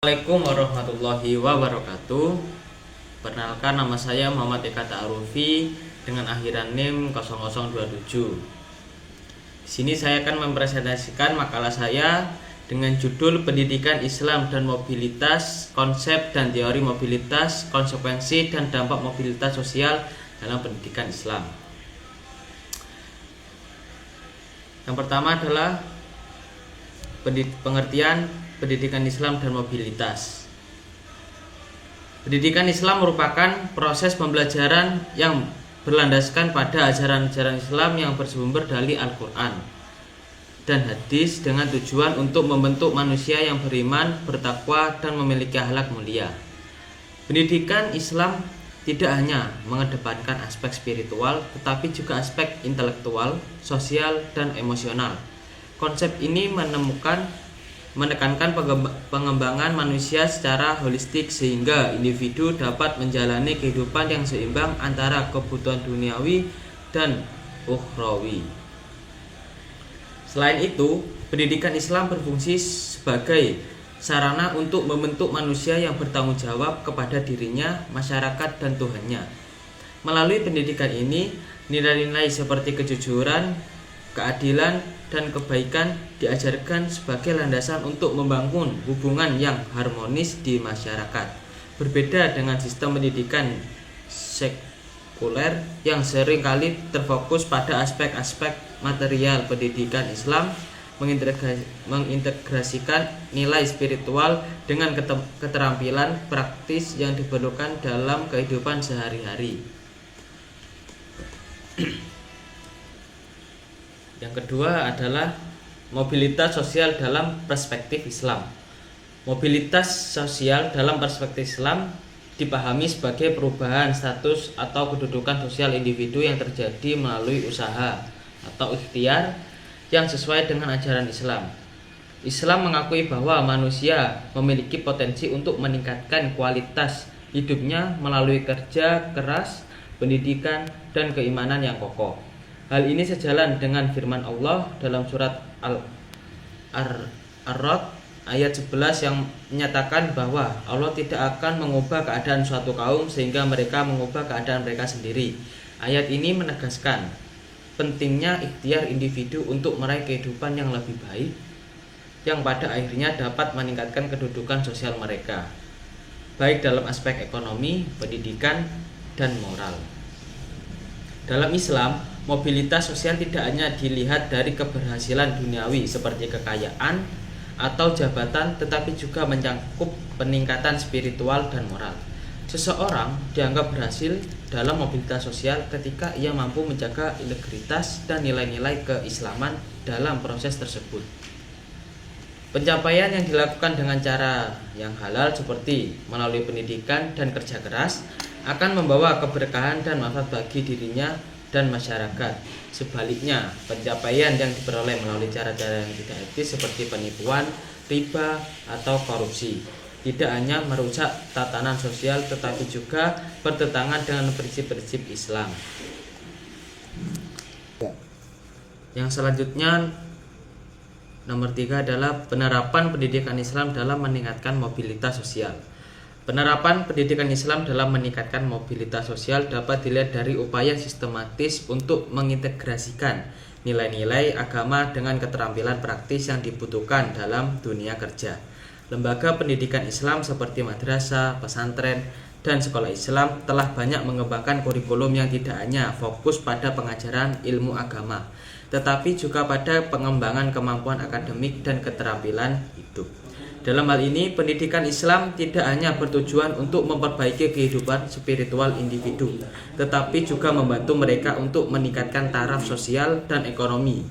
Assalamualaikum warahmatullahi wabarakatuh. Perkenalkan, nama saya Muhammad Eka Ta'arufi dengan akhiran NIM 0027. Di sini saya akan mempresentasikan makalah saya dengan judul Pendidikan Islam dan Mobilitas, Konsep dan Teori Mobilitas, Konsekuensi dan Dampak Mobilitas Sosial dalam Pendidikan Islam. Yang pertama adalah pengertian pendidikan Islam dan mobilitas. Pendidikan Islam merupakan proses pembelajaran yang berlandaskan pada ajaran-ajaran Islam yang bersumber dari Al-Quran dan hadis dengan tujuan untuk membentuk manusia yang beriman, bertakwa, dan memiliki akhlak mulia. Pendidikan Islam tidak hanya mengedepankan aspek spiritual, tetapi juga aspek intelektual, sosial, dan emosional. Konsep ini menekankan pengembangan manusia secara holistik sehingga individu dapat menjalani kehidupan yang seimbang antara kebutuhan duniawi dan ukhrawi. Selain itu, pendidikan Islam berfungsi sebagai sarana untuk membentuk manusia yang bertanggung jawab kepada dirinya, masyarakat, dan Tuhannya. Melalui pendidikan ini, nilai-nilai seperti kejujuran, keadilan, dan kebaikan diajarkan sebagai landasan untuk membangun hubungan yang harmonis di masyarakat. Berbeda dengan sistem pendidikan sekuler yang seringkali terfokus pada aspek-aspek material, pendidikan Islam mengintegrasikan nilai spiritual dengan keterampilan praktis yang diperlukan dalam kehidupan sehari-hari. Yang kedua adalah mobilitas sosial dalam perspektif Islam. Mobilitas sosial dalam perspektif Islam dipahami sebagai perubahan status atau kedudukan sosial individu yang terjadi melalui usaha atau ikhtiar yang sesuai dengan ajaran Islam. Islam mengakui bahwa manusia memiliki potensi untuk meningkatkan kualitas hidupnya melalui kerja keras, pendidikan, dan keimanan yang kokoh. Hal ini sejalan dengan firman Allah dalam surat Ar-Ra'd ayat 11 yang menyatakan bahwa Allah tidak akan mengubah keadaan suatu kaum sehingga mereka mengubah keadaan mereka sendiri. Ayat ini menegaskan pentingnya ikhtiar individu untuk meraih kehidupan yang lebih baik yang pada akhirnya dapat meningkatkan kedudukan sosial mereka, baik dalam aspek ekonomi, pendidikan, dan moral. Dalam Islam, mobilitas sosial tidak hanya dilihat dari keberhasilan duniawi seperti kekayaan atau jabatan, tetapi juga mencakup peningkatan spiritual dan moral. Seseorang dianggap berhasil dalam mobilitas sosial ketika ia mampu menjaga integritas dan nilai-nilai keislaman dalam proses tersebut. Pencapaian yang dilakukan dengan cara yang halal seperti melalui pendidikan dan kerja keras akan membawa keberkahan dan manfaat bagi dirinya dan masyarakat. Sebaliknya, pencapaian yang diperoleh melalui cara-cara yang tidak etis seperti penipuan, riba, atau korupsi tidak hanya merusak tatanan sosial tetapi juga bertentangan dengan prinsip-prinsip Islam. Yang selanjutnya, nomor 3 adalah penerapan pendidikan Islam dalam meningkatkan mobilitas sosial. Penerapan pendidikan Islam dalam meningkatkan mobilitas sosial dapat dilihat dari upaya sistematis untuk mengintegrasikan nilai-nilai agama dengan keterampilan praktis yang dibutuhkan dalam dunia kerja. Lembaga pendidikan Islam seperti madrasah, pesantren, dan sekolah Islam telah banyak mengembangkan kurikulum yang tidak hanya fokus pada pengajaran ilmu agama, tetapi juga pada pengembangan kemampuan akademik dan keterampilan hidup. Dalam hal ini, pendidikan Islam tidak hanya bertujuan untuk memperbaiki kehidupan spiritual individu, tetapi juga membantu mereka untuk meningkatkan taraf sosial dan ekonomi.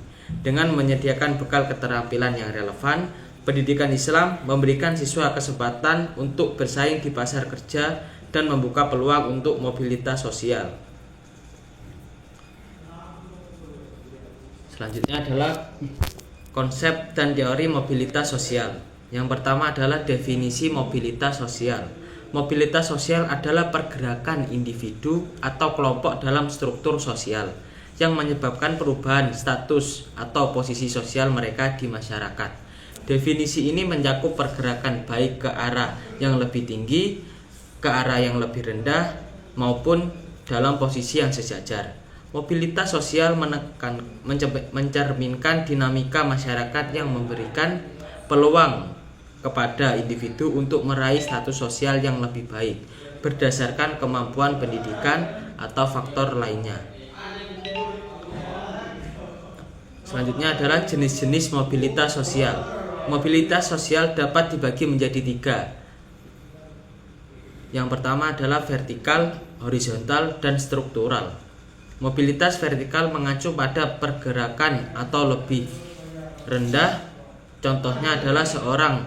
Dengan menyediakan bekal keterampilan yang relevan, pendidikan Islam memberikan siswa kesempatan untuk bersaing di pasar kerja dan membuka peluang untuk mobilitas sosial. Selanjutnya adalah konsep dan teori mobilitas sosial. Yang pertama adalah definisi mobilitas sosial. Mobilitas sosial adalah pergerakan individu atau kelompok dalam struktur sosial yang menyebabkan perubahan status atau posisi sosial mereka di masyarakat. Definisi ini mencakup pergerakan baik ke arah yang lebih tinggi, ke arah yang lebih rendah, maupun dalam posisi yang sejajar. Mobilitas sosial mencerminkan dinamika masyarakat yang memberikan peluang kepada individu untuk meraih status sosial yang lebih baik berdasarkan kemampuan pendidikan atau faktor lainnya. Selanjutnya adalah jenis-jenis mobilitas sosial. Mobilitas sosial dapat dibagi menjadi 3. Yang pertama adalah vertikal, horizontal, dan struktural. Mobilitas vertikal mengacu pada pergerakan atau lebih rendah. Contohnya adalah seorang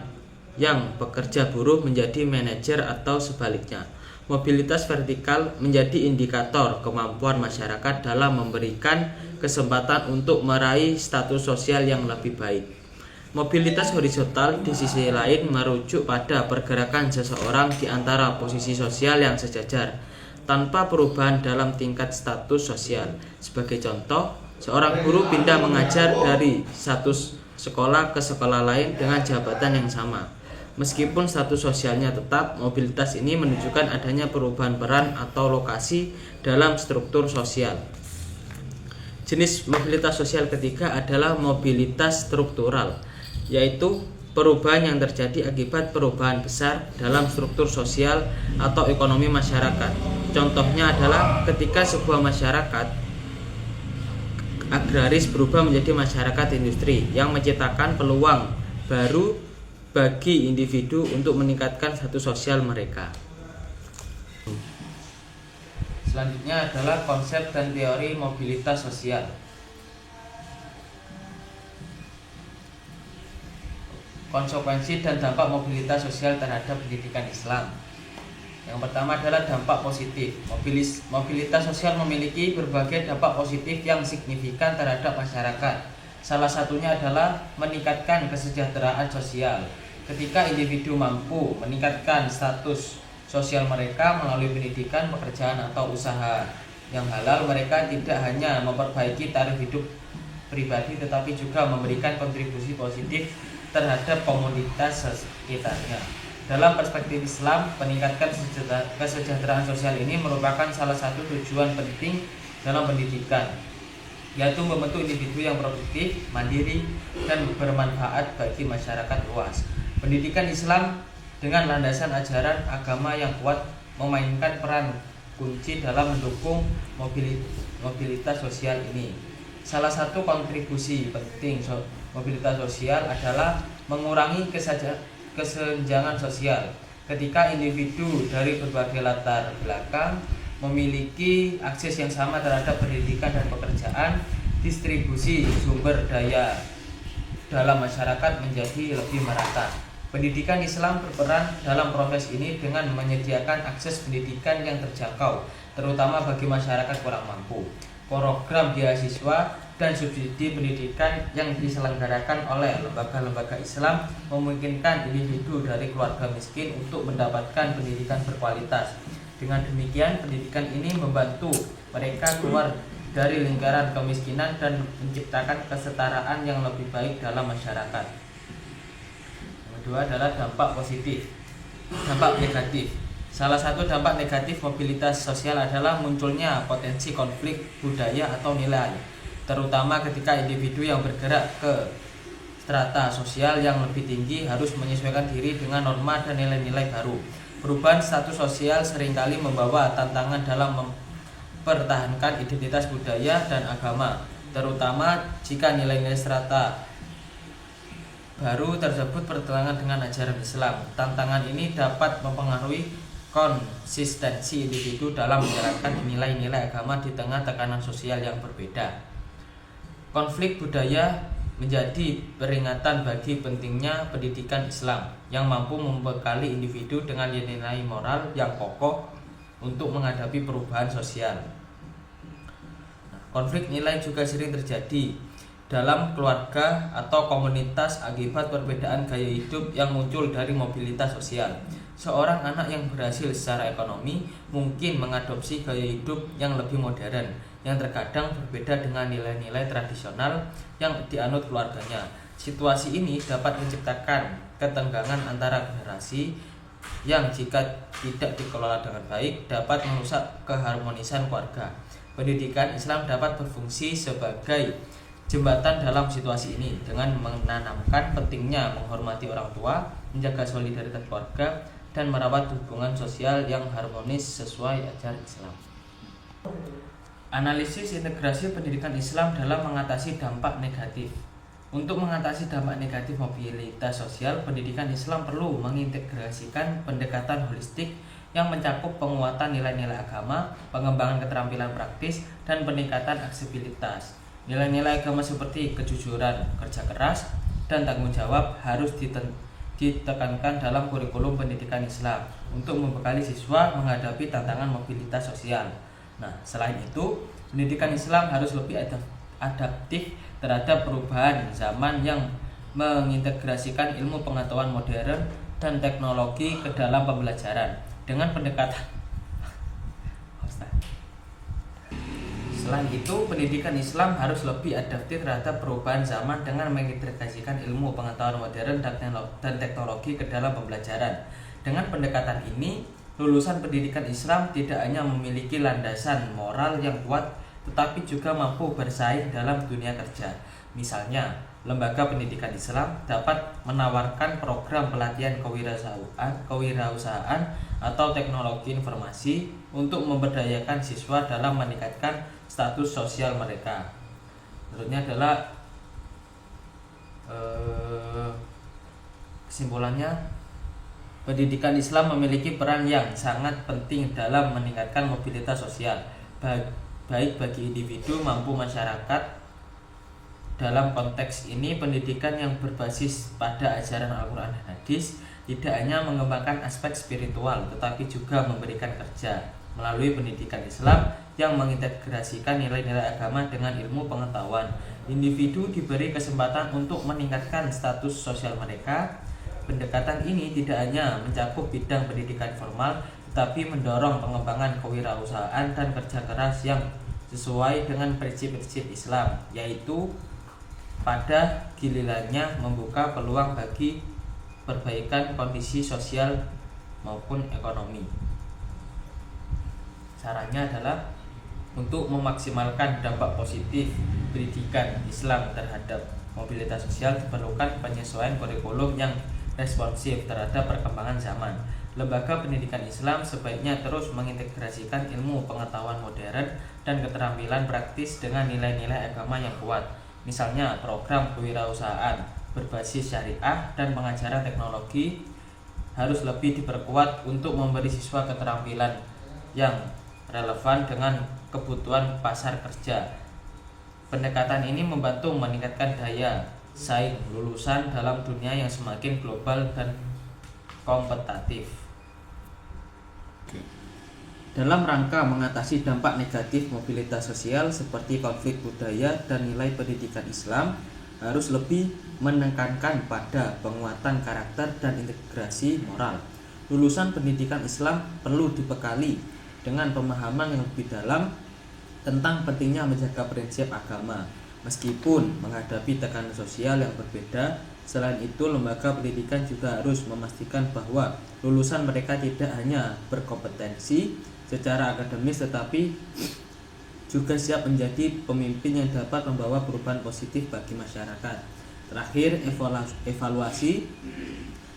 yang bekerja buruh menjadi manajer atau sebaliknya. Mobilitas vertikal menjadi indikator kemampuan masyarakat dalam memberikan kesempatan untuk meraih status sosial yang lebih baik. Mobilitas horizontal di sisi lain merujuk pada pergerakan seseorang di antara posisi sosial yang sejajar tanpa perubahan dalam tingkat status sosial. Sebagai contoh, seorang guru pindah mengajar dari satu sekolah ke sekolah lain dengan jabatan yang sama. Meskipun status sosialnya tetap, mobilitas ini menunjukkan adanya perubahan peran atau lokasi dalam struktur sosial. Jenis mobilitas sosial ketiga adalah mobilitas struktural, yaitu perubahan yang terjadi akibat perubahan besar dalam struktur sosial atau ekonomi masyarakat. Contohnya adalah ketika sebuah masyarakat agraris berubah menjadi masyarakat industri yang menciptakan peluang baru bagi individu untuk meningkatkan status sosial mereka. Selanjutnya adalah konsep dan teori mobilitas sosial. Konsekuensi dan dampak mobilitas sosial terhadap pendidikan Islam. Yang pertama adalah dampak positif. Mobilitas sosial memiliki berbagai dampak positif yang signifikan terhadap masyarakat. Salah satunya adalah meningkatkan kesejahteraan sosial. Ketika individu mampu meningkatkan status sosial mereka melalui pendidikan, pekerjaan, atau usaha yang halal, mereka tidak hanya memperbaiki taraf hidup pribadi tetapi juga memberikan kontribusi positif terhadap komunitas sekitarnya. Dalam perspektif Islam, meningkatkan kesejahteraan sosial ini merupakan salah satu tujuan penting dalam pendidikan, yaitu membentuk individu yang produktif, mandiri, dan bermanfaat bagi masyarakat luas. Pendidikan Islam dengan landasan ajaran agama yang kuat memainkan peran kunci dalam mendukung mobilitas sosial ini. Salah satu kontribusi penting mobilitas sosial adalah mengurangi kesenjangan sosial. Ketika individu dari berbagai latar belakang memiliki akses yang sama terhadap pendidikan dan pekerjaan, distribusi sumber daya dalam masyarakat menjadi lebih merata. Pendidikan Islam berperan dalam proses ini dengan menyediakan akses pendidikan yang terjangkau, terutama bagi masyarakat kurang mampu. Program beasiswa dan subsidi pendidikan yang diselenggarakan oleh lembaga-lembaga Islam memungkinkan individu dari keluarga miskin untuk mendapatkan pendidikan berkualitas. Dengan demikian, pendidikan ini membantu mereka keluar dari lingkaran kemiskinan dan menciptakan kesetaraan yang lebih baik dalam masyarakat. Yang kedua adalah dampak positif. Dampak negatif. Salah satu dampak negatif mobilitas sosial adalah munculnya potensi konflik budaya atau nilai, terutama ketika individu yang bergerak ke strata sosial yang lebih tinggi harus menyesuaikan diri dengan norma dan nilai-nilai baru. Perubahan status sosial seringkali membawa tantangan dalam mempertahankan identitas budaya dan agama, terutama jika nilai-nilai strata baru tersebut bertentangan dengan ajaran Islam. Tantangan ini dapat mempengaruhi konsistensi individu dalam menjalankan nilai-nilai agama di tengah tekanan sosial yang berbeda. Konflik budaya menjadi peringatan bagi pentingnya pendidikan Islam yang mampu membekali individu dengan nilai moral yang kokoh untuk menghadapi perubahan sosial. Konflik nilai juga sering terjadi dalam keluarga atau komunitas akibat perbedaan gaya hidup yang muncul dari mobilitas sosial. Seorang anak yang berhasil secara ekonomi mungkin mengadopsi gaya hidup yang lebih modern, yang terkadang berbeda dengan nilai-nilai tradisional yang dianut keluarganya. Situasi ini dapat menciptakan ketegangan antara generasi yang jika tidak dikelola dengan baik dapat merusak keharmonisan keluarga. Pendidikan Islam dapat berfungsi sebagai jembatan dalam situasi ini dengan menanamkan pentingnya menghormati orang tua, menjaga solidaritas keluarga, dan merawat hubungan sosial yang harmonis sesuai ajaran Islam. Analisis integrasi pendidikan Islam dalam mengatasi dampak negatif. Untuk mengatasi dampak negatif mobilitas sosial, pendidikan Islam perlu mengintegrasikan pendekatan holistik yang mencakup penguatan nilai-nilai agama, pengembangan keterampilan praktis, dan peningkatan aksesibilitas. Nilai-nilai agama seperti kejujuran, kerja keras, dan tanggung jawab harus ditekankan dalam kurikulum pendidikan Islam untuk membekali siswa menghadapi tantangan mobilitas sosial. Nah, selain itu, pendidikan Islam harus lebih adaptif terhadap perubahan zaman yang mengintegrasikan ilmu pengetahuan modern dan teknologi ke dalam pembelajaran dengan pendekatan. Selain itu, pendidikan Islam harus lebih adaptif terhadap perubahan zaman dengan mengintegrasikan ilmu pengetahuan modern dan teknologi ke dalam pembelajaran. Dengan pendekatan ini, lulusan pendidikan Islam tidak hanya memiliki landasan moral yang kuat, tetapi juga mampu bersaing dalam dunia kerja. Misalnya, lembaga pendidikan Islam dapat menawarkan program pelatihan kewirausahaan atau teknologi informasi untuk memberdayakan siswa dalam meningkatkan status sosial mereka. Berikutnya adalah kesimpulannya, pendidikan Islam memiliki peran yang sangat penting dalam meningkatkan mobilitas sosial, baik bagi individu maupun masyarakat. Dalam konteks ini, pendidikan yang berbasis pada ajaran Al-Quran dan Hadis tidak hanya mengembangkan aspek spiritual, tetapi juga memberikan kerja. Melalui pendidikan Islam yang mengintegrasikan nilai-nilai agama dengan ilmu pengetahuan, individu diberi kesempatan untuk meningkatkan status sosial mereka. Pendekatan ini tidak hanya mencakup bidang pendidikan formal, tetapi mendorong pengembangan kewirausahaan dan kerja keras yang sesuai dengan prinsip-prinsip Islam, yaitu pada gilirannya membuka peluang bagi perbaikan kondisi sosial maupun ekonomi. Caranya adalah untuk memaksimalkan dampak positif pendidikan Islam terhadap mobilitas sosial diperlukan penyesuaian kurikulum yang responsif terhadap perkembangan zaman. Lembaga pendidikan Islam sebaiknya terus mengintegrasikan ilmu pengetahuan modern dan keterampilan praktis dengan nilai-nilai agama yang kuat. Misalnya, program kewirausahaan berbasis syariah dan pengajaran teknologi harus lebih diperkuat untuk memberi siswa keterampilan yang relevan dengan kebutuhan pasar kerja. Pendekatan ini membantu meningkatkan daya saing lulusan dalam dunia yang semakin global dan kompetitif. Dalam rangka mengatasi dampak negatif mobilitas sosial seperti konflik budaya dan nilai pendidikan Islam harus lebih menekankan pada penguatan karakter dan integrasi moral. Lulusan pendidikan Islam perlu dibekali dengan pemahaman yang lebih dalam tentang pentingnya menjaga prinsip agama meskipun menghadapi tekanan sosial yang berbeda. Selain itu, lembaga pendidikan juga harus memastikan bahwa lulusan mereka tidak hanya berkompetensi secara akademis tetapi juga siap menjadi pemimpin yang dapat membawa perubahan positif bagi masyarakat. Terakhir, evaluasi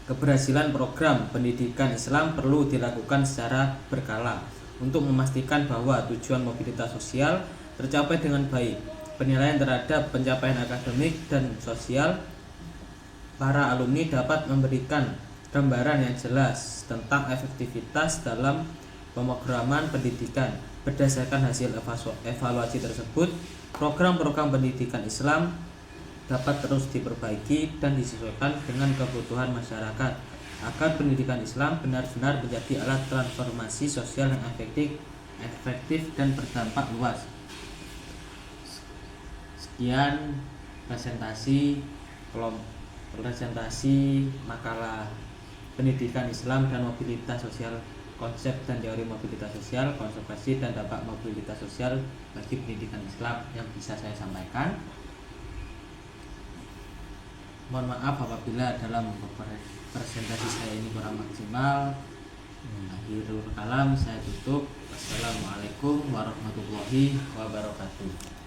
keberhasilan program pendidikan Islam perlu dilakukan secara berkala untuk memastikan bahwa tujuan mobilitas sosial tercapai dengan baik. Penilaian terhadap pencapaian akademik dan sosial para alumni dapat memberikan gambaran yang jelas tentang efektivitas dalam pemrograman pendidikan. Berdasarkan hasil evaluasi tersebut, program-program pendidikan Islam dapat terus diperbaiki dan disesuaikan dengan kebutuhan masyarakat agar pendidikan Islam benar-benar menjadi alat transformasi sosial yang efektif dan berdampak luas. Sekian presentasi makalah pendidikan Islam dan mobilitas sosial, konsep dan teori mobilitas sosial, konsekuensi dan dampak mobilitas sosial bagi pendidikan Islam yang bisa saya sampaikan. Mohon maaf apabila dalam presentasi saya ini kurang maksimal. Akhirul kalam saya tutup. Wassalamualaikum warahmatullahi wabarakatuh.